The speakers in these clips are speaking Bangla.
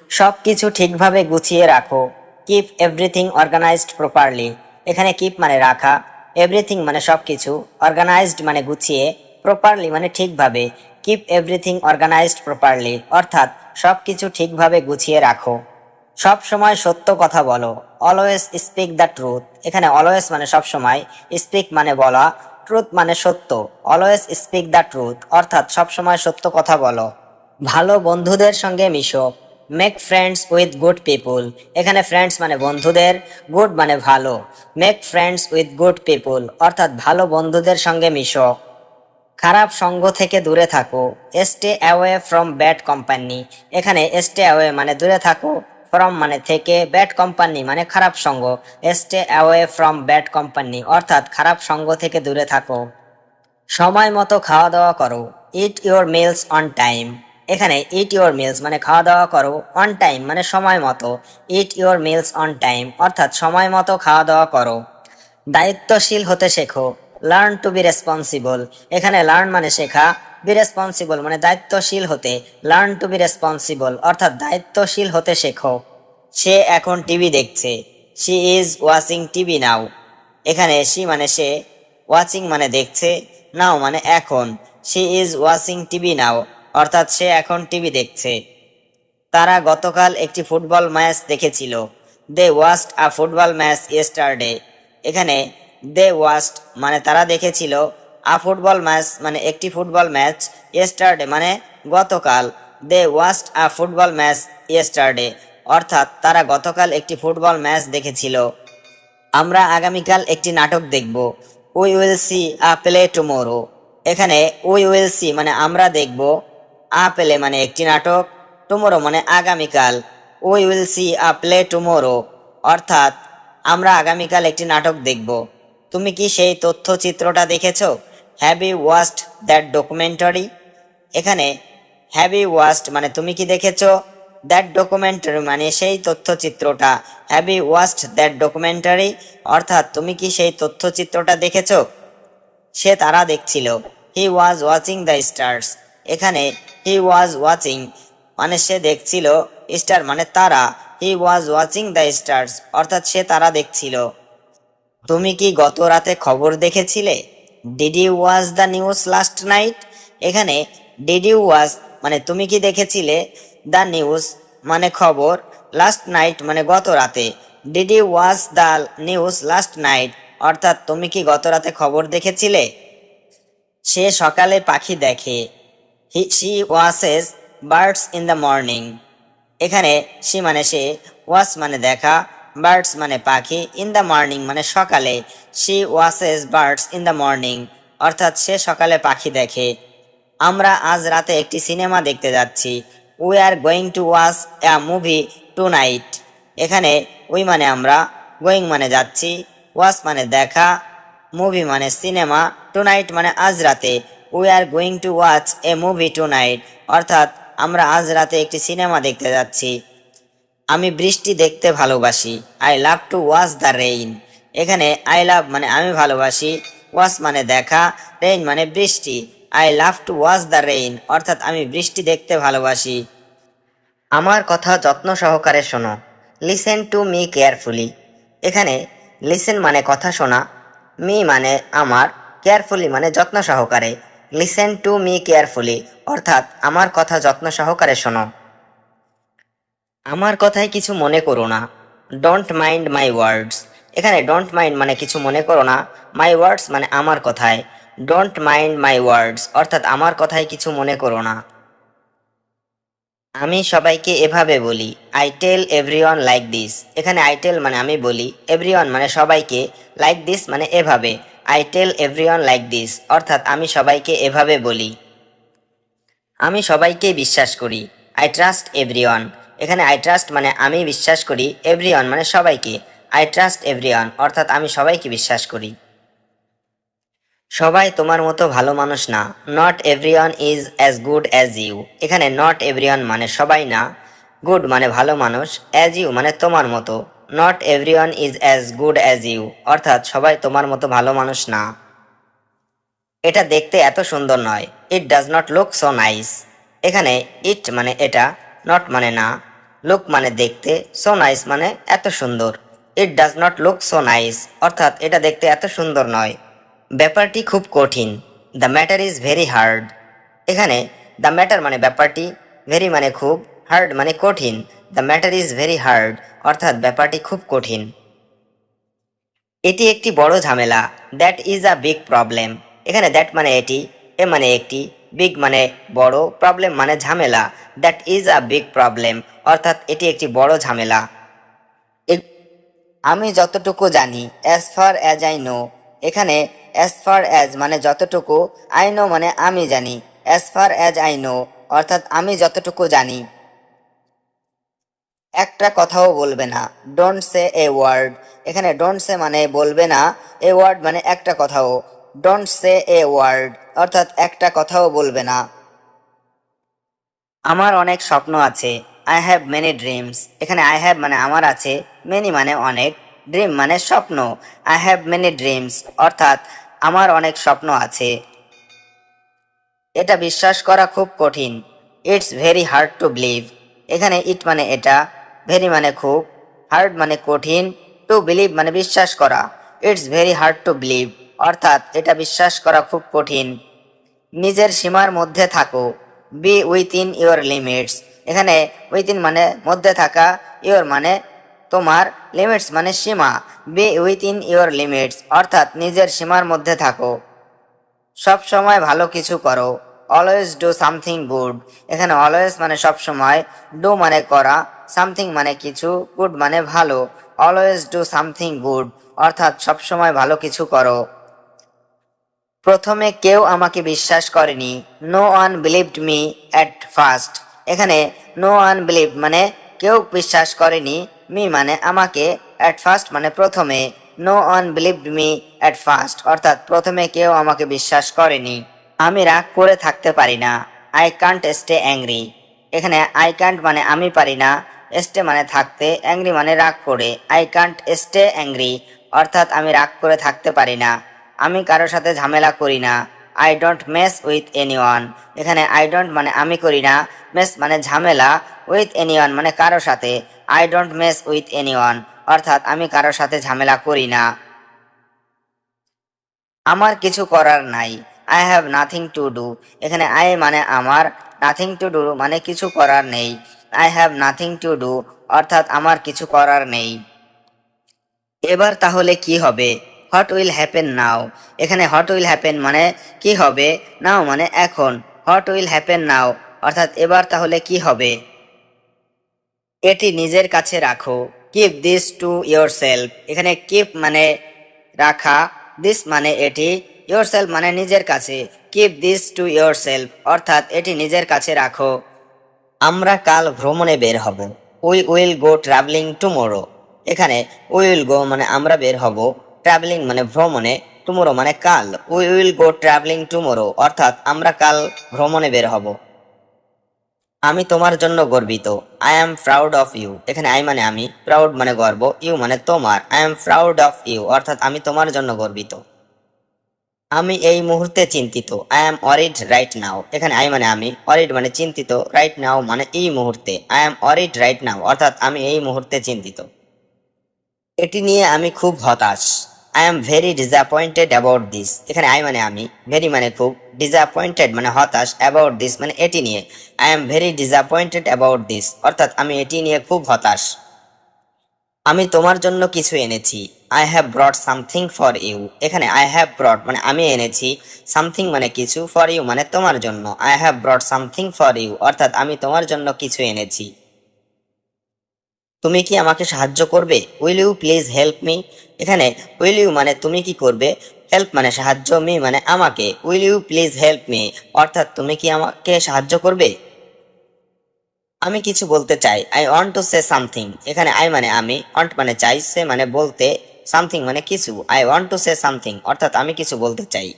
সব কিছু ঠিকভাবে গুছিয়ে রাখো। Keep everything organised properly. এখানে কিপ মানে রাখা, এভরিথিং মানে সব কিছু, অর্গানাইজড মানে গুছিয়ে, প্রপারলি মানে ঠিকভাবে। কিপ এভরিথিং অর্গানাইজড প্রপারলি অর্থাৎ সব কিছু ঠিকভাবে গুছিয়ে রাখো। সব সময় সত্য কথা বলো। Always speak the truth. এখানে অলওয়েজ মানে সব সময়, স্পিক মানে বলা, ট্রুথ মানে সত্য। অলওয়েজ স্পিক দ্য ট্রুথ অর্থাৎ সব সময় সত্য কথা বলো। ভালো বন্ধুদের সঙ্গে Meesho. Make friends with good পিপুল। এখানে ফ্রেন্ডস মানে বন্ধুদের, গুড মানে ভালো। মেক ফ্রেন্ডস উইথ গুড পিপুল অর্থাৎ ভালো বন্ধুদের সঙ্গে মিশো। খারাপ সঙ্গ থেকে দূরে থাকো। Stay away from bad company. এখানে স্টে অ্যাওয়ে মানে দূরে থাকো, ফ্রম মানে থেকে, ব্যাড কোম্পানি মানে খারাপ সঙ্গ। Stay away from bad company অর্থাৎ খারাপ সঙ্গ থেকে দূরে থাকো। সময় মতো খাওয়া দাওয়া করো। Eat your meals on time. এখানে ইট ইওর মিলস মানে খাওয়া দাওয়া করো, অন টাইম মানে সময় মতো। Eat your meals on time অর্থাৎ সময় মতো খাওয়া দাওয়া করো। দায়িত্বশীল হতে শেখো। Learn to be responsible. এখানে লার্ন মানে শেখা, বি রেসপন্সিবল মানে দায়িত্বশীল হতে। লার্ন টু বি রেসপন্সিবল অর্থাৎ দায়িত্বশীল হতে শেখো। সে এখন টিভি দেখছে। শি ইজ ওয়াচিং টিভি নাও। এখানে শি মানে সে, ওয়াচিং মানে দেখছে, নাও মানে এখন। শি ইজ ওয়াচিং টিভি নাও অর্থাৎ সে এখন টিভি দেখছে। তারা গতকাল একটি ফুটবল ম্যাচ দেখেছিল। দে ওয়াচড আ ফুটবল ম্যাচ ইয়েস্টারডে। এখানে দে ওয়াচড মানে তারা দেখেছিল, আ ফুটবল ম্যাচ মানে একটি ফুটবল ম্যাচ, ইয়েস্টারডে মানে গতকাল। দে ওয়াচড আ ফুটবল ম্যাচ ইয়েস্টারডে অর্থাৎ তারা গতকাল একটি ফুটবল ম্যাচ দেখেছিল। আমরা আগামীকাল একটি নাটক দেখব। We will see a play tomorrow. এখানে উই উইল সি মানে আমরা দেখব, আ প্লে মানে একটি নাটক, টুমোরো মানে আগামীকাল। We will see a play tomorrow অর্থাৎ আমরা আগামীকাল একটি নাটক দেখব। তুমি কি সেই তথ্যচিত্রটা দেখেছো? Have you watched that documentary? এখানে হ্যাভ ইউ ওয়াচড মানে তুমি কি দেখেছো, দ্যাট ডকুমেন্টারি মানে সেই তথ্যচিত্রটা। Have you watched that documentary অর্থাৎ তুমি কি সেই তথ্যচিত্রটা দেখেছো? সে তারা দেখছিল। He was watching the stars. এখানে হি ওয়াজ ওয়াচিং মানে সে দেখছিল, স্টার মানে তারা। হি ওয়াজ ওয়াচিং দ্য স্টার্স অর্থাৎ সে তারা দেখছিল। তুমি কি গত রাতে খবর দেখেছিলে? Did you watch the news last night? এখানে ডিড ইউ ওয়াচ মানে তুমি কি দেখেছিলে, দ্য নিউজ মানে খবর, লাস্ট নাইট মানে গত রাতে। Did you watch the news last night অর্থাৎ তুমি কি গত রাতে খবর দেখেছিলে। সে সকালে পাখি দেখে। She watches birds in the morning. এখানে শি মানে সে, ওয়াচ মানে দেখা, বার্ডস মানে পাখি, ইন দ্য মর্নিং মানে সকালে। She watches birds in the morning অর্থাৎ সে সকালে পাখি দেখে। আমরা আজ রাতে একটি সিনেমা দেখতে যাচ্ছি। We are going to watch a movie tonight. এখানে উই মানে আমরা, গোয়িং মানে যাচ্ছি, ওয়াচ মানে দেখা, মুভি মানে সিনেমা, টু নাইট মানে আজ রাতে। We are going to watch a movie tonight অর্থাৎ আমরা আজ রাতে একটি সিনেমা দেখতে যাচ্ছি। আমি বৃষ্টি দেখতে ভালোবাসি। I love to watch the rain. এখানে আই লাভ মানে আমি ভালোবাসি, ওয়াচ মানে দেখা, রেইন মানে বৃষ্টি। I love to watch the rain অর্থাৎ আমি বৃষ্টি দেখতে ভালোবাসি। আমার কথা যত্ন সহকারে শোনো। Listen to me carefully. এখানে লিসেন মানে কথা শোনা, মি মানে আমার, কেয়ারফুলি মানে যত্ন সহকারে। লিসেন টু মি কেয়ারফুলি অর্থাৎ আমার কথা যত্ন সহকারে শোনো। আমার কথায় কিছু মনে করো না। ডোন্ট মাইন্ড মাই ওয়ার্ডস। এখানে ডোন্ট মাইন্ড মানে কিছু মনে করো না, মাই ওয়ার্ডস মানে আমার কথায়। ডোন্ট মাইন্ড মাই ওয়ার্ডস অর্থাৎ আমার কথায় কিছু মনে করো না। আমি সবাইকে এভাবে বলি। I tell everyone like this. এখানে আই টেল মানে আমি বলি, এভরিওয়ান মানে সবাইকে, লাইক দিস মানে এভাবে। I tell everyone like this অর্থাৎ আমি সবাইকে এভাবে বলি। আমি সবাইকে বিশ্বাস করি। I trust everyone. এখানে আই ট্রাস্ট মানে আমি বিশ্বাস করি, এভরিওয়ান মানে সবাইকে। আই ট্রাস্ট এভরিওয়ান অর্থাৎ আমি সবাইকে বিশ্বাস করি। সবাই তোমার মতো ভালো মানুষ না। Not everyone is as good as you. এখানে নট এভরিওয়ান মানে সবাই না, গুড মানে ভালো মানুষ, অ্যাজ ইউ মানে তোমার মতো। Not everyone is as good as you অর্থাৎ সবাই তোমার মতো ভালো মানুষ না। এটা দেখতে এত সুন্দর নয়। It does not look so nice. এখানে ইট মানে এটা, নট মানে না, লুক মানে দেখতে, সো নাইস মানে এত সুন্দর। It does not look so nice অর্থাৎ এটা দেখতে এত সুন্দর নয়। ব্যাপারটি খুব কঠিন। The matter is very hard. এখানে দ্য ম্যাটার মানে ব্যাপারটি, ভেরি মানে খুব, হার্ড মানে কঠিন। The matter is very hard অর্থাৎ ব্যাপারটি খুব কঠিন। এটি একটি বড় ঝামেলা। That is a big problem. এখানে দ্যাট মানে এটি, এ মানে একটি, বিগ মানে বড়, প্রবলেম মানে ঝামেলা। That is a big problem অর্থাৎ এটি একটি বড় ঝামেলা। আমি যতটুকু জানি, as far as I know. এখানে অ্যাজ ফার অ্যাজ মানে যতটুকু, আই নো মানে আমি জানি। As far as I know অর্থাৎ আমি যতটুকু জানি। একটা কথাও বলবে না। Don't say a word. এখানে ডোন্ট সে মানে বলবে না, এ ওয়ার্ড মানে একটা কথাও। ডোন্ট সে এ ওয়ার্ড অর্থাৎ একটা কথাও বলবে না। আমার অনেক স্বপ্ন আছে। I have many dreams. এখানে আই হ্যাভ মানে আমার আছে, মেনি মানে অনেক, ড্রিম মানে স্বপ্ন। আই হ্যাভ মেনি ড্রিমস অর্থাৎ আমার অনেক স্বপ্ন আছে। এটা বিশ্বাস করা খুব কঠিন। It's very hard to believe. এখানে ইট মানে এটা, ভেরি মানে খুব, হার্ড মানে কঠিন, টু বিলিভ মানে বিশ্বাস করা। It's very hard to believe অর্থাৎ এটা বিশ্বাস করা খুব কঠিন। নিজের সীমার মধ্যে থাকো। Be within your limits. এখানে উইথিন মানে মধ্যে থাকা, ইওর মানে তোমার, লিমিটস মানে সীমা। বি উইথিন ইওর লিমিটস অর্থাৎ নিজের সীমার মধ্যে থাকো। সব সময় ভালো কিছু করো। Always do something good. এখানে অলওয়েজ মানে সব সময়, ডু মানে করা, সামথিং মানে কিছু, গুড মানে ভালো। অলওয়েজ ডু সামথিং গুড অর্থাৎ সব সময় ভালো কিছু করো। প্রথমে কেউ আমাকে বিশ্বাস করেনি। No one believed me at first. এখানে নো ওয়ান বিলিভ মানে কেউ বিশ্বাস করেনি, মি মানে আমাকে, অ্যাট ফার্স্ট মানে প্রথমে। No one believed me at first অর্থাৎ প্রথমে কেউ আমাকে বিশ্বাস করেনি। আমি রাগ করে থাকতে পারি না। I can't stay angry. এখানে আই কান্ট মানে আমি পারি না, স্টে মানে থাকতে, অ্যাংরি মানে রাগ করে। আই কান্ট স্টে অ্যাংরি অর্থাৎ আমি রাগ করে থাকতে পারি না। আমি কারোর সাথে ঝামেলা করি না। I don't mess with anyone. এখানে আই ডোন্ট মানে আমি করি না, মেস মানে ঝামেলা, উইথ এনিওয়ান মানে কারোর সাথে। I don't mess with anyone অর্থাৎ আমি কারোর সাথে ঝামেলা করি না। আমার কিছু করার নাই। I have nothing to do. এখানে আই মানে আমার, নাথিং টু ডু মানে কিছু করার নেই। I have nothing to do অর্থাৎ আমার কিছু করার নেই। এবার তাহলে কি হবে? হোয়াট উইল হ্যাপেন নাও। এখানে হোয়াট উইল হ্যাপেন মানে কি হবে, নাও মানে এখন। হোয়াট উইল হ্যাপেন নাও অর্থাৎ এবার তাহলে কি হবে। এটি নিজের কাছে রাখো। Keep this to your self. এখানে কিপ মানে রাখা, দিস মানে এটি, ইয়োর সেলফ মানে নিজের কাছে। Keep this to your self অর্থাৎ এটি নিজের কাছে রাখো। আমরা কাল ভ্রমণে বের হব। We will go travelling tomorrow. এখানে উই উইল গো মানে আমরা বের হব, ট্রাভেলিং মানে ভ্রমণে, টুমোরো মানে কাল। We will go travelling tomorrow অর্থাৎ আমরা কাল ভ্রমণে বের হব। আমি তোমার জন্য গর্বিত। I am proud of you. এখানে আই মানে আমি, প্রাউড মানে গর্ব, ইউ মানে তোমার। I am proud of you অর্থাৎ আমি তোমার জন্য গর্বিত। আমি এই মুহূর্তে চিন্তিত। I am worried right now. এখানে আই মানে আমি, অরিড মানে চিন্তিত, রাইট নাও মানে এই মুহূর্তে। আই অ্যাম অরিড রাইট নাও অর্থাৎ আমি এই মুহূর্তে চিন্তিত। এটি নিয়ে আমি খুব হতাশ। I am very disappointed about this. এখানে আই মানে আমি, ভেরি মানে খুব, ডিসঅ্যাপয়েন্টেড মানে হতাশ, অ্যাবাউট দিস মানে এটি নিয়ে। I am very disappointed about this অর্থাৎ আমি এটি নিয়ে খুব হতাশ। আমি তোমার জন্য কিছু এনেছি। I have brought something for you. এখানে আই হ্যাভ ব্রট মানে আমি এনেছি, সামথিং মানে কিছু, ফর ইউ মানে তোমার জন্য। I have brought something for you অর্থাৎ আমি তোমার জন্য কিছু এনেছি। তুমি কি আমাকে সাহায্য করবে? Will you please help me. এখানে উইল ইউ মানে তুমি কি করবে, হেল্প মানে সাহায্য, মি মানে আমাকে। Will you please help me অর্থাৎ তুমি কি আমাকে সাহায্য করবে? আমি কিছু বলতে চাই। I want to say something. এখানে আই মানে আমি, ওয়ান্ট মানে চাই, সে মানে বলতে, সামথিং মানে কিছু। I want to say something অর্থাৎ আমি কিছু বলতে চাই।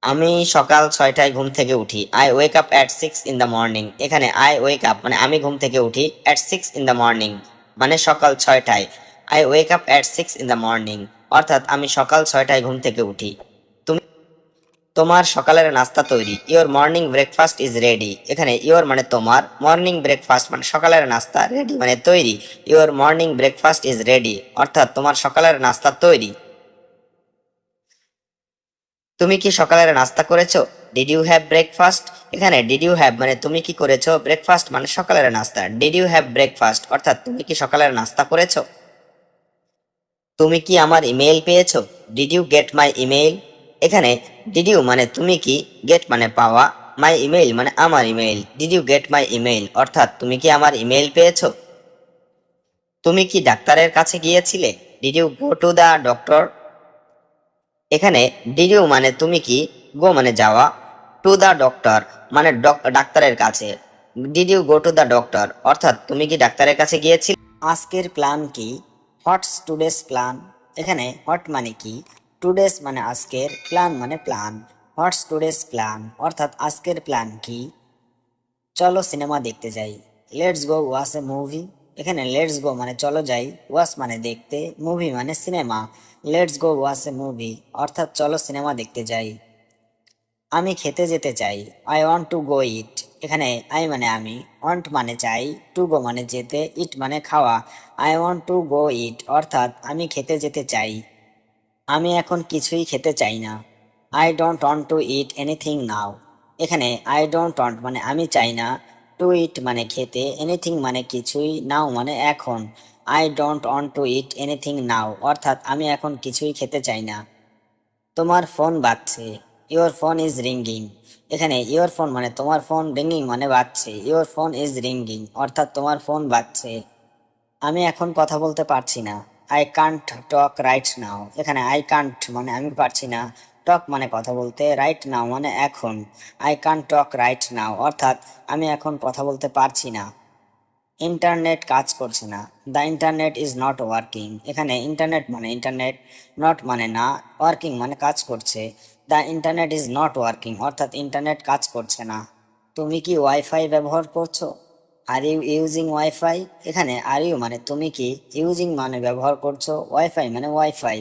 আমি সকাল 6টায় ঘুম থেকে উঠি। I wake up at 6 in the morning। এখানে আই ওয়েক আপ মানে আমি ঘুম থেকে উঠি, অ্যাট 6 in the morning মানে সকাল 6টায়। I wake up at 6 in the morning অর্থাৎ আমি সকাল 6টায় ঘুম থেকে উঠি। তুমি তোমার সকালের নাস্তা তৈরি, your morning breakfast is ready. এখানে ইওর মানে তোমার, মর্নিং ব্রেকফাস্ট মানে সকালের নাস্তা, রেডি মানে তৈরি। Your morning breakfast is ready অর্থাৎ তোমার সকালের নাস্তা তৈরি। তুমি কি সকালের নাস্তা করেছো? Did you have breakfast? এখানে ডিড ইউ হ্যাভ মানে তুমি কি করেছো, ব্রেকফাস্ট মানে সকালের নাস্তা। ডিড ইউ হ্যাভ ব্রেকফাস্ট অর্থাৎ তুমি কি সকালের নাস্তা করেছো? তুমি কি আমার ইমেইল পেয়েছো? Did you get my email? এখানে ডিড ইউ মানে তুমি কি, গেট মানে পাওয়া, মাই ইমেইল মানে আমার email. Did you get my email অর্থাৎ তুমি কি আমার ইমেইল পেয়েছো? তুমি কি ডাক্তারের কাছে গিয়েছিলে? Did you go to the doctor? এখানে ডিড ইউ মানে তুমি কি, গো মানে যাওয়া, টু দা ডক্টর মানে ডাক্তারের কাছে। Did you go to the doctor অর্থাৎ তুমি কি ডাক্তারের কাছে গিয়েছিলে? আজকের প্ল্যান কি? What's today's plan? এখানে হোয়াট মানে কি, টুডেস মানে আজকের, প্ল্যান মানে প্ল্যান। হোয়াটস টুডেস প্ল্যান অর্থাৎ আজকের প্ল্যান কি? চলো সিনেমা দেখতে যাই। Let's go watch a movie. এখানে লেটস গো মানে চলো যাই, ওয়াচ মানে দেখতে, মুভি মানে cinema. Let's go watch a movie অর্থাৎ চলো সিনেমা দেখতে যাই। আমি খেতে যেতে চাই, আই ওয়ান্ট টু গো ইট। এখানে আই মানে আমি, ওয়ান্ট মানে চাই, টু গো মানে যেতে, ইট মানে খাওয়া। আই ওয়ান্ট টু গো ইট অর্থাৎ আমি খেতে যেতে চাই। আমি এখন কিছুই খেতে চাই না, I don't want to eat anything now. এখানে আই ডোন্ট ওয়ান্ট মানে আমি চাই না, টু ইট মানে খেতে, এনিথিং মানে কিছুই, নাও মানে এখন। I don't want to eat anything now অর্থাৎ আমি এখন কিছুই খেতে চাই না। তোমার ফোন বাজছে, ইওর ফোন ইজ রিঙ্গিং। এখানে ইওর ফোন মানে তোমার ফোন, রিঙ্গিং মানে বাজছে, ইওর ফোন ইজ রিঙ্গিং অর্থাৎ তোমার ফোন বাজছে। আমি এখন কথা বলতে পারছি না, I can't talk right now. এখানে আই কান্ট মানে আমি পারছি না, টক মানে কথা বলতে, রাইট নাও মানে এখন। I can't talk right now অর্থাৎ আমি এখন কথা বলতে পারছি না। ইন্টারনেট কাজ করছে না, the internet is not working. এখানে ইন্টারনেট মানে ইন্টারনেট, নট মানে না, ওয়ার্কিং মানে কাজ করছে। The internet is not working অর্থাৎ ইন্টারনেট কাজ করছে না। তুমি কি ওয়াইফাই ব্যবহার করছো? Are you using wifi? এখানে আর ইউ মানে তুমি কি, ইউজিং মানে ব্যবহার করছো, ওয়াইফাই মানে wifi.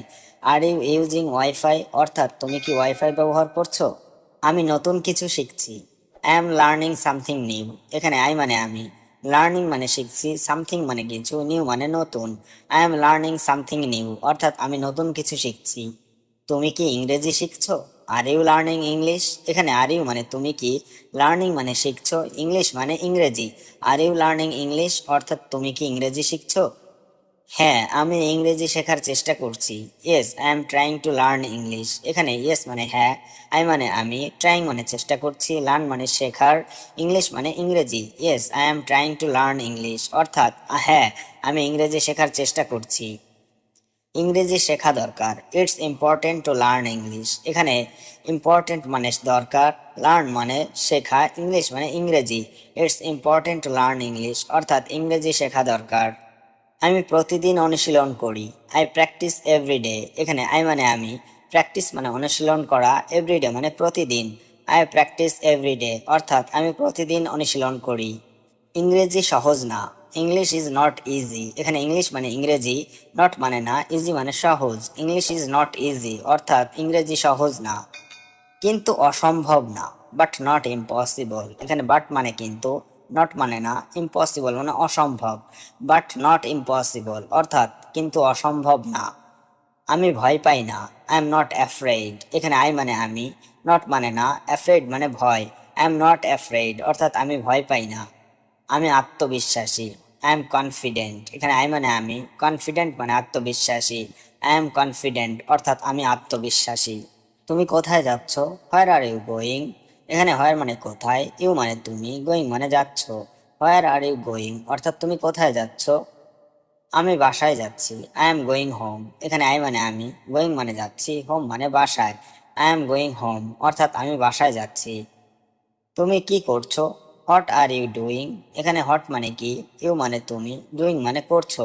Are you using wifi অর্থাৎ তুমি কি ওয়াইফাই ব্যবহার করছো? আমি নতুন কিছু শিখছি, I am learning something new. এখানে আই মানে আমি, লার্নিং মানে শিখছি, সামথিং মানে কিছু, নিউ মানে নতুন। I am learning something new অর্থাৎ আমি নতুন কিছু শিখছি। তুমি কি ইংরেজি শিখছো? Are you learning English? এখানে আর ইউ মানে তুমি কি, লার্নিং মানে শিখছো, ইংলিশ মানে ইংরেজি। আর ইউ লার্নিং ইংলিশ অর্থাৎ তুমি কি ইংরেজি শিখছো? হ্যাঁ, আমি ইংরেজি শেখার চেষ্টা করছি। Yes I am trying to learn English. এখানে ইয়েস মানে হ্যাঁ, আই মানে আমি, ট্রাইং মানে চেষ্টা করছি, লার্ন মানে শেখার, ইংলিশ মানে ইংরেজি। Yes I am trying to learn English অর্থাৎ হ্যাঁ, আমি ইংরেজি শেখার চেষ্টা করছি। ইংরেজি শেখা দরকার, it's important to learn English. এখানে ইম্পর্টেন্ট মানে দরকার, লার্ন মানে শেখা, ইংলিশ মানে ইংরেজি। It's important to learn English অর্থাৎ ইংরেজি শেখা দরকার। আমি প্রতিদিন অনুশীলন করি, আই প্র্যাকটিস এভরিডে। এখানে আই মানে আমি, প্র্যাকটিস মানে অনুশীলন করা, এভরিডে মানে প্রতিদিন। আই প্র্যাকটিস এভরিডে অর্থাৎ আমি প্রতিদিন অনুশীলন করি। ইংরেজি সহজ না, ইংলিশ ইজ নট ইজি। এখানে ইংলিশ মানে ইংরেজি, নট মানে না, ইজি মানে সহজ। ইংলিশ ইজ নট ইজি অর্থাৎ ইংরেজি সহজ না। কিন্তু অসম্ভব না, বাট নট ইম্পসিবল। এখানে বাট মানে কিন্তু, নট মানে না, ইম্পসিবল মানে অসম্ভব। বাট নট ইম্পসিবল অর্থাৎ কিন্তু অসম্ভব না। আমি ভয় পাই না, আই এম নট অ্যাফ্রেড। এখানে আই মানে আমি, নট মানে না, অ্যাফ্রেড মানে ভয়। আই এম নট অ্যাফ্রেড অর্থাৎ আমি ভয় পাই না। আমি আত্মবিশ্বাসী, আই এম কনফিডেন্ট। এখানে আই মানে আমি, কনফিডেন্ট মানে আত্মবিশ্বাসী। আই এম কনফিডেন্ট অর্থাৎ আমি আত্মবিশ্বাসী। তুমি কোথায় যাচ্ছ? হোয়ার আর ইউ গোয়িং? এখানে হোয়ার মানে কোথায়, ইউ মানে তুমি, গোয়িং মানে যাচ্ছ। হোয়ার আর ইউ গোয়িং অর্থাৎ তুমি কোথায় যাচ্ছ? আমি বাসায় যাচ্ছি, আই এম গোয়িং হোম। এখানে আই মানে আমি, গোয়িং মানে যাচ্ছি, হোম মানে বাসায়। আই এম গোয়িং হোম অর্থাৎ আমি বাসায় যাচ্ছি। তুমি কি করছো? What are you doing? এখানে হোয়াট মানে কি, ইউ মানে তুমি, ডুইং মানে করছো।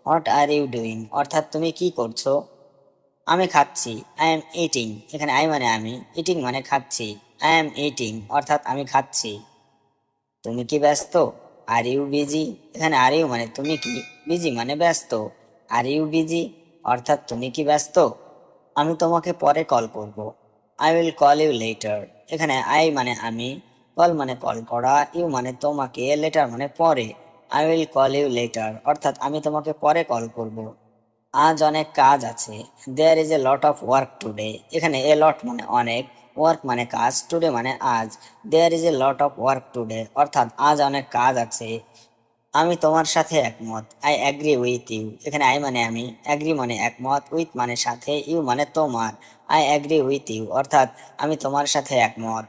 হোয়াট আর ইউ ডুইং অর্থাৎ তুমি কি করছো? আমি খাচ্ছি, আই এম ইটিং। এখানে আই মানে আমি, ইটিং মানে খাচ্ছি। আই এম ইটিং অর্থাৎ আমি খাচ্ছি। তুমি কি ব্যস্ত? Are you busy? এখানে আর ইউ মানে তুমি কি, বিজি মানে ব্যস্ত। আর ইউ বিজি অর্থাৎ তুমি কি ব্যস্ত? আমি তোমাকে পরে কল করব, I will call you later. এখানে আই মানে আমি, কল মানে কল করা, ইউ মানে তোমাকে, লেটার মানে পরে। I will call you later অর্থাৎ আমি তোমাকে পরে কল করব। আজ অনেক কাজ আছে। There is a lot of work today. এখানে এ লট মানে অনেক, ওয়ার্ক মানে কাজ, টুডে মানে আজ। There is a lot of work today অর্থাৎ আজ অনেক কাজ আছে। আমি তোমার সাথে একমত। I agree with you. এখানে আই মানে আমি, অ্যাগ্রি মানে একমত, উইথ মানে সাথে, ইউ মানে তোমার। আই অ্যাগ্রি উইথ ইউ অর্থাৎ আমি তোমার সাথে একমত।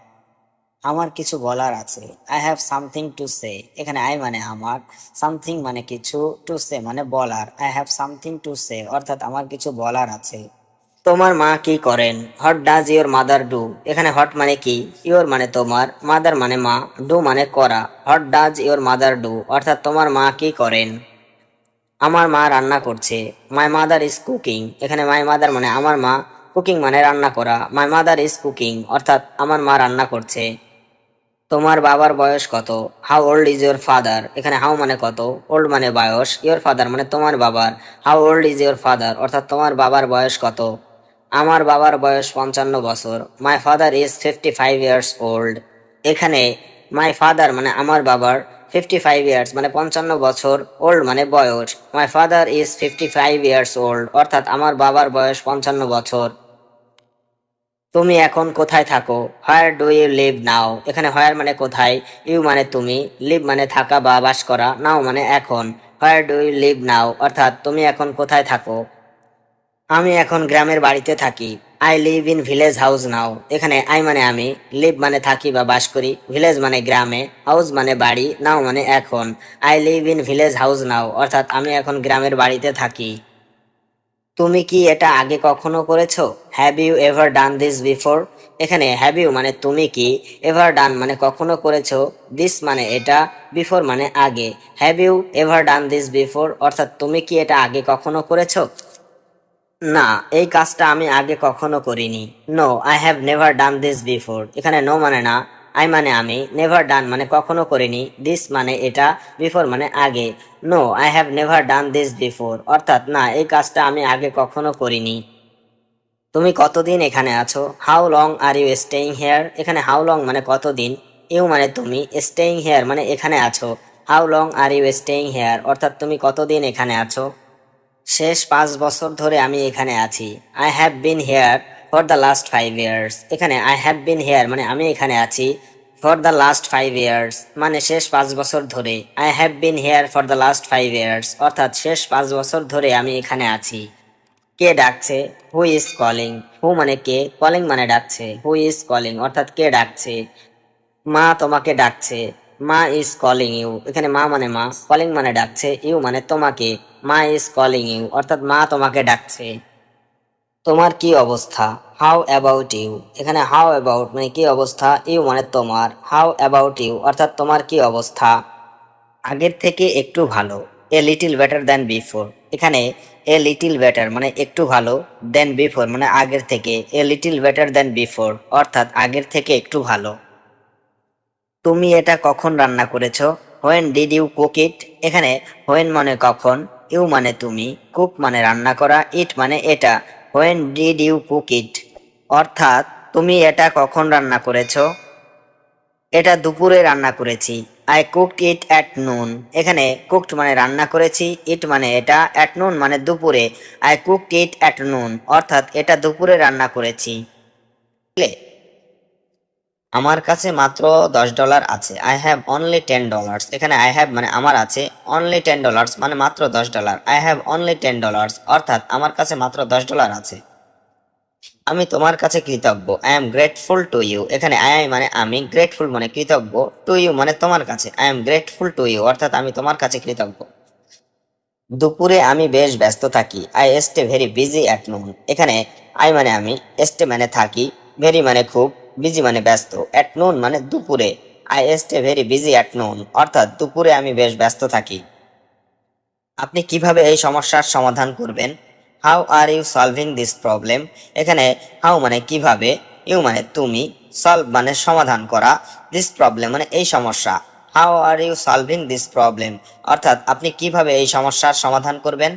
আমার কিছু বলার আছে। I have something to say. এখানে আই মানে আমার, সামথিং মানে কিছু, টু সে মানে বলার। I have something to say অর্থাৎ আমার কিছু বলার আছে। তোমার মা কি করেন? What does your mother do? এখানে হট মানে কি, ইওর মানে তোমার, মাদার মানে মা, ডু মানে করা। What does your mother do অর্থাৎ তোমার মা কি করেন? আমার মা রান্না করছে। My mother is cooking. এখানে মাই মাদার মানে আমার মা, কুকিং মানে রান্না করা। মাই মাদার ইজ কুকিং অর্থাৎ আমার মা রান্না করছে। তোমার বাবার বয়স কত? How old is your father? এখানে হাউ মানে কত, ওল্ড মানে বয়স, ইয়োর ফাদার মানে তোমার বাবার। How old is your father অর্থাৎ তোমার বাবার বয়স কত? আমার বাবার বয়স 55 বছর। My father is 55 years old. এখানে মাই ফাদার মানে আমার বাবার, 55 ইয়ার্স মানে 55 বছর, ওল্ড মানে বয়স। My father is 55 years old অর্থাৎ আমার বাবার বয়স 55 বছর। তুমি এখন কোথায় থাকো? হোয়ার ডু ইউ লিভ নাও? এখানে হোয়ার মানে কোথায়, ইউ মানে তুমি, লিভ মানে থাকা বা বাস করা, নাও মানে এখন। হোয়ার ডু ইউ লিভ নাও অর্থাৎ তুমি এখন কোথায় থাকো? আমি এখন গ্রামের বাড়িতে থাকি। I live in village house now. এখানে আই মানে আমি, লিভ মানে থাকি বা বাস করি, ভিলেজ মানে গ্রামে, হাউস মানে বাড়ি, নাও মানে এখন। I live in village house now অর্থাৎ আমি এখন গ্রামের বাড়িতে থাকি। তুমি কি এটা আগে কখনো করেছো? Have you ever done this before? এখানে হ্যাভ ইউ মানে তুমি কি, এভার ডান মানে কখনো করেছো, দিস মানে এটা, বিফোর মানে আগে। Have you ever done this before অর্থাৎ তুমি কি এটা আগে কখনো করেছো? না, এই কাজটা আমি আগে কখনো করিনি। No, I have never done this before. এখানে নো মানে না, আই মানে আমি, নেভার ডান মানে কখনো করিনি, দিস মানে এটা, বিফোর মানে আগে। No, I have never done this before অর্থাৎ না, এই কাজটা আমি আগে কখনো করিনি। তুমি কতদিন এখানে আছো? How long are you staying here? এখানে হাউ লং মানে কতদিন, ইউ মানে তুমি, স্টেইং হেয়ার মানে এখানে আছো। How long are you staying here অর্থাৎ তুমি কতদিন এখানে আছো? শেষ 5 বছর ধরে আমি এখানে আছি। I have been here for the last 5 years. এখানে আই হ্যাভ বিন হেয়ার মানে আমি এখানে আছি, ফর দ্য লাস্ট 5 ইয়ার্স মানে শেষ 5 বছর ধরে। I have been here for the last 5 years অর্থাৎ শেষ 5 বছর ধরে আমি এখানে আছি। কে ডাকছে? Who is calling. হু মানে কে, কলিং মানে ডাকছে, হু ইজ কলিং অর্থাৎ কে ডাকছে। মা তোমাকে ডাকছে। মা ইজ কলিং ইউ। এখানে মা মানে মা, কলিং মানে ডাকছে, ইউ মানে তোমাকে। মা ইজ কলিং ইউ অর্থাৎ মা তোমাকে ডাকছে। তোমার কি অবস্থা? How about you? এখানে হাউ অ্যাবাউট মানে কি অবস্থা, ইউ মানে তোমার, হাউ অ্যাবাউট ইউ অর্থাৎ তোমার কি অবস্থা। আগের থেকে একটু ভালো। A little better than before. এখানে এ লিটিল বেটার মানে একটু ভালো, দেন বিফোর মানে আগের থেকে। A little better than before অর্থাৎ আগের থেকে একটু ভালো। তুমি এটা কখন রান্না করেছো? When did you cook it? এখানে হোয়েন মানে কখন, ইউ মানে তুমি, কুক মানে রান্না করা, ইট মানে এটা। When did you cook it অর্থাৎ তুমি এটা কখন রান্না করেছো? এটা দুপুরে রান্না করেছি। I cooked it at noon. এখানে কুকড মানে রান্না করেছি, ইট মানে এটা, অ্যাট নুন মানে দুপুরে। I cooked it at noon অর্থাৎ এটা দুপুরে রান্না করেছি। বুঝলে? আমার কাছে মাত্র $10 আছে। I have only $10। এখানে আই হ্যাভ মানে আমার আছে, অনলি $10 মানে মাত্র $10। আই হ্যাভ অনলি $10 অর্থাৎ আমার কাছে মাত্র $10 আছে। আমি তোমার কাছে কৃতজ্ঞ। I am grateful to you. এখানে আই মানে আমি, গ্রেটফুল মানে কৃতজ্ঞ, টু ইউ মানে তোমার কাছে। I am grateful to you অর্থাৎ আমি তোমার কাছে কৃতজ্ঞ। দুপুরে আমি বেশ ব্যস্ত থাকি। I stay very busy at noon. এখানে আই মানে আমি, স্টে মানে থাকি, ভেরি মানে খুব, বিজি মানে ব্যস্ত, অ্যাট নুন মানে দুপুরে। I stay very busy at noon অর্থাৎ দুপুরে আমি বেশ ব্যস্ত থাকি। আপনি কিভাবে এই সমস্যার সমাধান করবেন? How are you solving this problem? এখানে হাউ মানে কিভাবে, ইউ মানে তুমি, সলভ মানে সমাধান করা, দিস প্রবলেম মানে এই সমস্যা। How are you solving this problem অর্থাৎ আপনি কিভাবে এই সমস্যার সমাধান করবেন?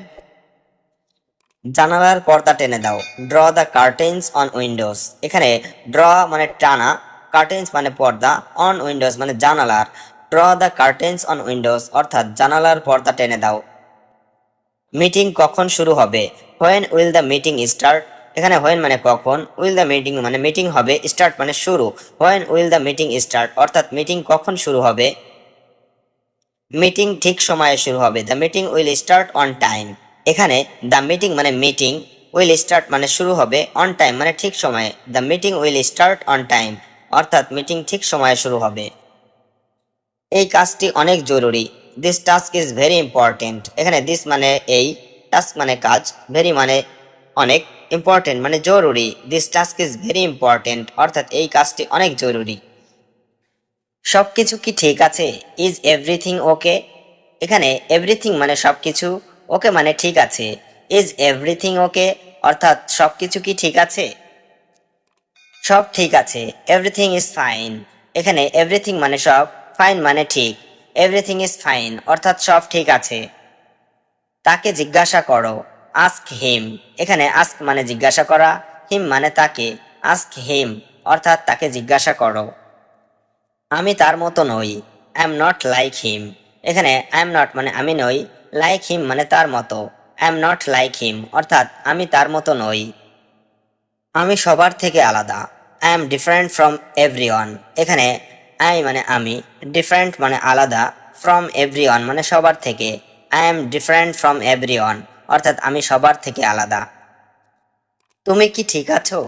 জানালার পর্দা টেনে দাও। Draw the curtains on Windows. এখানে ড্র মানে টানা, কার্টেন্স মানে পর্দা, অন উইন্ডোজ মানে জানালার। Draw the curtains on Windows অর্থাৎ জানালার পর্দা টেনে দাও। মিটিং কখন শুরু হবে? When will the meeting start. এখানে হোয়েন মানে কখন, উইল দ্য মিটিং মানে মিটিং হবে, স্টার্ট মানে শুরু। When will the meeting start অর্থাৎ মিটিং কখন শুরু হবে? মিটিং ঠিক সময়ে শুরু হবে। The meeting will start on time. এখানে দ্য মিটিং মানে মিটিং, উইল স্টার্ট মানে শুরু হবে, অন টাইম মানে ঠিক সময়ে। The meeting will start on time অর্থাৎ মিটিং ঠিক সময়ে শুরু হবে। এই কাজটি অনেক জরুরি। This task is very important. এখানে দিস মানে এই, টাস্ক মানে কাজ, ভেরি মানে অনেক, ইম্পর্টেন্ট মানে জরুরি। This task is very important অর্থাৎ এই কাজটি অনেক জরুরি। সবকিছু কি ঠিক আছে? Is everything okay? এখানে এভরিথিং মানে সবকিছু, ওকে মানে ঠিক আছে। ইজ এভরিথিং ওকে অর্থাৎ সবকিছু কি ঠিক আছে? সব ঠিক আছে। Everything is fine. এখানে এভরিথিং মানে সব, ফাইন মানে ঠিক। এভরিথিং ইজ ফাইন অর্থাৎ সব ঠিক আছে। তাকে জিজ্ঞাসা করো। Ask him. এখানে আস্ক মানে জিজ্ঞাসা করা, হিম মানে তাকে। আস্ক হিম অর্থাৎ তাকে জিজ্ঞাসা করো। আমি তার মতো নই। I am not like him. এখানে আই এম নট মানে আমি নই, লাইক হিম মানে তার মতো। I am not like him অর্থাৎ আমি তার মতো নই। আমি সবার থেকে আলাদা। I am different from everyone. এখানে আই মানে আমি, ডিফারেন্ট মানে আলাদা, ফ্রম এভরিওয়ান মানে সবার থেকে। I am different from everyone অর্থাৎ আমি সবার থেকে আলাদা। তুমি কি ঠিক আছো?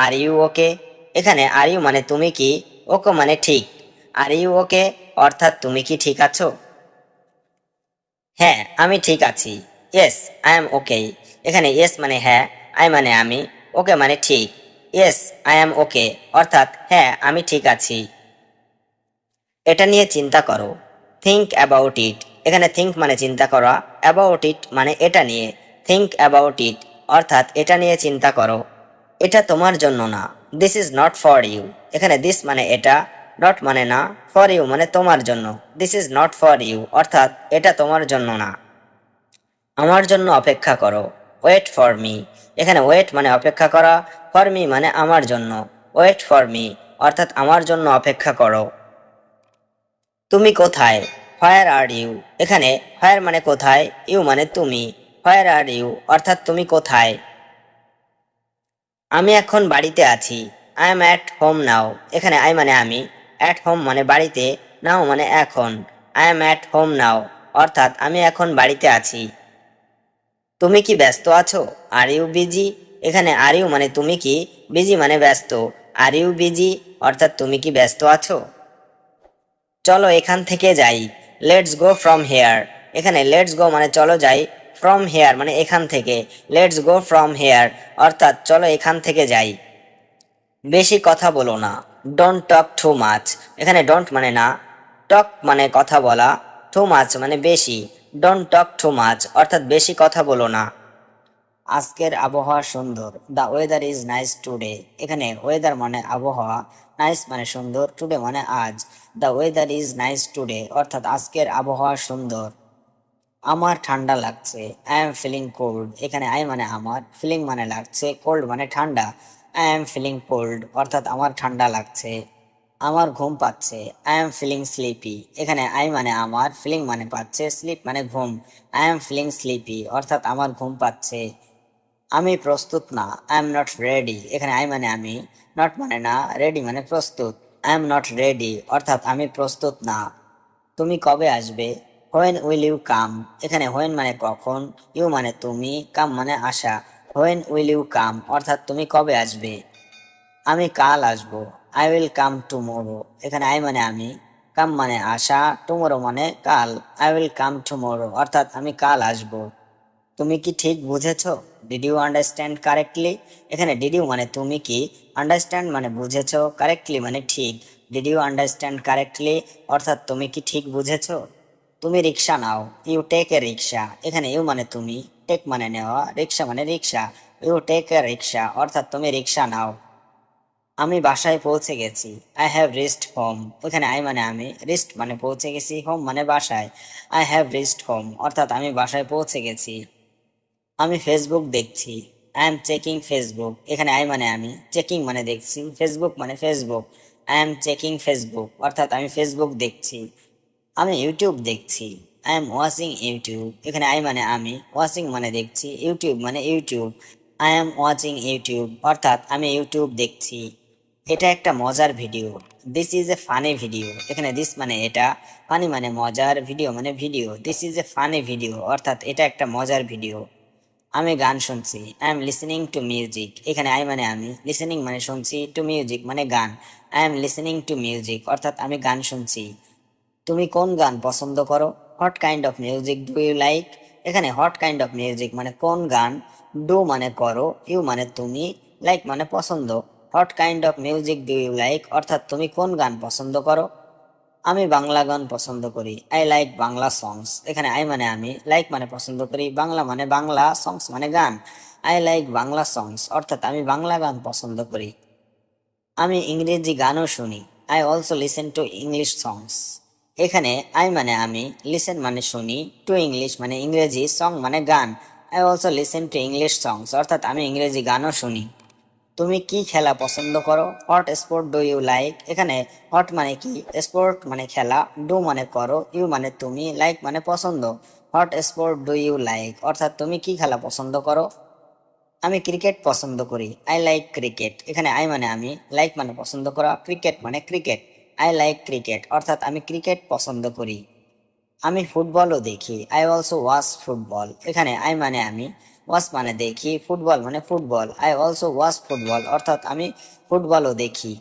Are you okay? এখানে আর ইউ মানে তুমি কি, ওকে মানে ঠিক। আর ইউ ওকে অর্থাৎ তুমি কি ঠিক আছো? হ্যাঁ আমি ঠিক আছি। ইয়েস আই এম ওকে। এখানে ইয়েস মানে হ্যাঁ, আই মানে আমি, ওকে মানে ঠিক। ইয়েস আই এম ওকে অর্থাৎ হ্যাঁ আমি ঠিক আছি। এটা নিয়ে চিন্তা করো। Think about it. এখানে থিঙ্ক মানে চিন্তা করা, অ্যাবাউট ইট মানে এটা নিয়ে। থিঙ্ক অ্যাবাউট ইট অর্থাৎ এটা নিয়ে চিন্তা করো। এটা তোমার জন্য না। This is not for you. এখানে দিস মানে এটা, নট মানে না, ফর ইউ মানে তোমার জন্য। This is not for you অর্থাৎ এটা তোমার জন্য না। আমার জন্য অপেক্ষা করো। Wait for me. এখানে ওয়েট মানে অপেক্ষা করা, ফর মি মানে আমার জন্য। ওয়েট ফর মি অর্থাৎ আমার জন্য অপেক্ষা করো। তুমি কোথায়? হোয়ার আর ইউ। এখানে হোয়ার মানে কোথায়, ইউ মানে তুমি। হোয়ার আর ইউ অর্থাৎ তুমি কোথায়? আমি এখন বাড়িতে আছি। আই এম অ্যাট হোম নাও। এখানে আই মানে আমি, অ্যাট হোম মানে বাড়িতে, নাও মানে এখন। I am at home now অর্থাৎ আমি এখন বাড়িতে আছি। তুমি কি ব্যস্ত আছো? Are you busy. এখানে আর ইউ মানে তুমি কি, বিজি মানে ব্যস্ত। আর ইউ বিজি অর্থাৎ তুমি কি ব্যস্ত আছো? চলো এখান থেকে যাই। Let's go from here. এখানে লেটস গো মানে চলো যাই, ফ্রম হেয়ার মানে এখান থেকে। লেটস গো ফ্রম হেয়ার অর্থাৎ চলো এখান থেকে যাই। বেশি কথা বলো না। Don't talk too much. এখানে ডোন্ট মানে না, টক মানে কথা বলা, টু মাচ মানে বেশি। ডোন্ট টক টু মাচ অর্থাৎ বেশি কথা বলো না। আজকের আবহাওয়া সুন্দর। The weather is nice today. এখানে ওয়েদার মানে আবহাওয়া, নাইস মানে সুন্দর, টুডে মানে আজ। The weather is nice today অর্থাৎ আজকের আবহাওয়া সুন্দর। আমার ঠান্ডা লাগছে। I am feeling cold. এখানে আই মানে আমার, ফিলিং মানে লাগছে, কোল্ড মানে ঠান্ডা। আই এম ফিলিং কোল্ড অর্থাৎ আমার ঠান্ডা লাগছে। আমার ঘুম পাচ্ছে। I am feeling sleepy. এখানে আই মানে আমার, ফিলিং মানে পাচ্ছে, স্লিপ মানে ঘুম। আই এম ফিলিং স্লিপি অর্থাৎ আমার ঘুম পাচ্ছে। আমি প্রস্তুত না। I am not ready. এখানে আই মানে আমি, নট মানে না, রেডি মানে প্রস্তুত। আই এম নট রেডি অর্থাৎ আমি প্রস্তুত না। তুমি কবে আসবে? When will you come. এখানে হোয়েন মানে কখন, ইউ মানে তুমি, কাম মানে আসা। হোয়েন উইল ইউ কাম অর্থাৎ তুমি কবে আসবে? আমি কাল আসবো। I will come tomorrow. এখানে আই মানে আমি, কাম মানে আসা, টুমোরো মানে কাল। আই উইল কাম টুমোরো অর্থাৎ আমি কাল আসবো। তুমি কি ঠিক বুঝেছো? Did you understand correctly. এখানে ডিড ইউ মানে তুমি কি, আন্ডারস্ট্যান্ড মানে বুঝেছো, কারেক্টলি মানে ঠিক। ডিড ইউ আন্ডারস্ট্যান্ড কারেক্টলি অর্থাৎ তুমি কি ঠিক বুঝেছো? তুমি রিক্সা নাও। ইউ টেক এ রিক্সা। এখানে ইউ মানে তুমি, টেক মানে নেওয়া, রিক্সা মানে রিক্সা। ইউ টেক এ রিক্সা অর্থাৎ তুমি রিক্সা নাও। আমি বাসায় পৌঁছে গেছি। I have reached home. এখানে আই মানে আমি, রিচড মানে পৌঁছে গেছি, হোম মানে বাসায়। আই হ্যাভ রিচড হোম অর্থাৎ আমি বাসায় পৌঁছে গেছি। আমি ফেসবুক দেখছি। I am checking Facebook. এখানে আই মানে আমি, চেকিং মানে দেখছি, ফেসবুক মানে Facebook. I am checking Facebook অর্থাৎ আমি ফেসবুক দেখছি। আমি ইউটিউব দেখছি। I am watching YouTube. এখানে আই মানে আমি, ওয়াচিং মানে দেখছি, ইউটিউব মানে YouTube. I am watching YouTube অর্থাৎ আমি ইউটিউব দেখছি। এটা একটা মজার video. This is a funny video. এখানে দিস মানে এটা, ফানি মানে মজার, ভিডিও মানে video. This is a funny video অর্থাৎ এটা একটা মজার ভিডিও। আমি গান শুনছি। I am listening to music. এখানে আই মানে আমি, লিসেনিং মানে শুনছি, টু মিউজিক মানে গান। I am listening to music অর্থাৎ আমি গান শুনছি। তুমি কোন গান পছন্দ করো? What kind of music do you like? এখানে হোয়াট কাইন্ড অফ মিউজিক মানে কোন গান, ডু মানে করো, ইউ মানে তুমি, লাইক মানে পছন্দ। What kind of music do you like অর্থাৎ তুমি কোন গান পছন্দ করো? আমি বাংলা গান পছন্দ করি। আই লাইক বাংলা সংস। এখানে আই মানে আমি, লাইক মানে পছন্দ করি, বাংলা মানে বাংলা, সংস মানে গান। আই লাইক বাংলা সংস অর্থাৎ আমি বাংলা গান পছন্দ করি। আমি ইংরেজি গানও শুনি। I also listen to English songs. এখানে আই মানে আমি, লিসেন মানে শুনি, টু ইংলিশ মানে ইংরেজি, সং মানে গান। I also listen to English songs অর্থাৎ আমি ইংরেজি গানও শুনি। তুমি কি খেলা পছন্দ করো? What sport do you like? এখানে হোয়াট মানে কি, স্পোর্ট মানে খেলা, ডু মানে করো, ইউ মানে তুমি, লাইক মানে পছন্দ। What sport do you like অর্থাৎ তুমি কি খেলা পছন্দ করো? আমি ক্রিকেট পছন্দ করি। I like cricket. এখানে আই মানে আমি, লাইক মানে পছন্দ করা, ক্রিকেট মানে ক্রিকেট। আই লাইক ক্রিকেট অর্থাৎ আমি ক্রিকেট পছন্দ করি। আমি ফুটবলও দেখি। I also watch football. এখানে আই মানে আমি, ওয়াচ মানে দেখি, ফুটবল মানে football. I also watch football অর্থাৎ আমি ফুটবলও দেখি।